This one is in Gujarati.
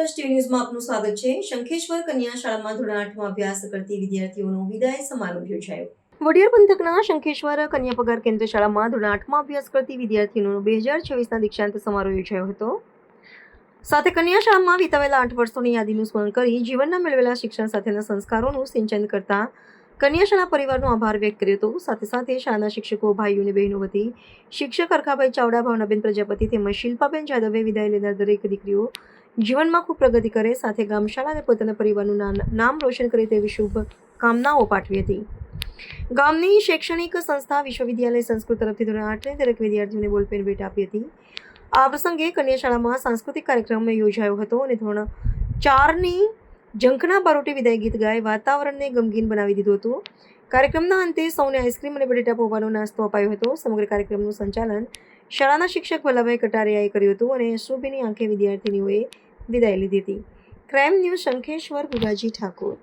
પ્લસ ટીવી ન્યૂઝમાં આપનું સ્વાગત છે। શંખેશ્વર કન્યા શાળામાં ધોરણ 8માં અભ્યાસ કરતી વિદ્યાર્થીઓનો વિદાય સમારોહ યોજાયો। વડિયા પંથકના શંખેશ્વર કન્યા પગાર કેન્દ્ર શાળામાં ધોરણ 8માં અભ્યાસ કરતી વિદ્યાર્થીઓનો 2026ના દીક્ષાંત સમારોહ યોજાયો હતો। સાથે કન્યા શાળામાં વિતાવેલા 8 વર્ષોની યાદીનું સ્મરણ કરી જીવનના મેળવેલા શિક્ષણ સાથેના સંસ્કારોનું સિંચન કરતા કન્યા શાળા પરિવારનો આભાર વ્યક્ત કર્યો હતો। સાથે સાથે શાળાના શિક્ષકો, ભાઈઓ અને બહેનો વતી શિક્ષક હરખાભાઈ ચાવડા, ભાવનાબેન પ્રજાપતિ તેમજ શિલ્પાબેન જાદવે વિદાય લેનાર દરેક દીકરીઓ જીવનમાં ખૂબ પ્રગતિ કરે, સાથે ગામ શાળા અને પોતાના પરિવારનું નામ રોશન કરે તેવી શુભ કામનાઓ પાઠવી હતી। ગામની શૈક્ષણિક સંસ્થા વિશ્વવિદ્યાલય સંસ્કૃત તરફથી ધોરણ 8ની દરેક વિદ્યાર્થીઓને બોલપેન ભેટ આપી હતી। આ પ્રસંગે કન્યા શાળામાં સાંસ્કૃતિક કાર્યક્રમ યોજાયો હતો અને ધોરણ 4ની ઝંખના બારોટે વિદાય ગીત ગાઈ વાતાવરણને ગમગીન બનાવી દીધું હતું। કાર્યક્રમના અંતે સૌને આઈસ્ક્રીમ અને બટેટા પૌવાનો નાસ્તો અપાયો હતો। સમગ્ર કાર્યક્રમનું સંચાલન શાળાના શિક્ષક ભલાભાઈ કટારિયાએ કર્યું હતું અને અશ્રુભીની આંખે વિદ્યાર્થીનીઓએ વિદાય લીધી હતી। Crime news Shankheshwar, Gugaji Thakor.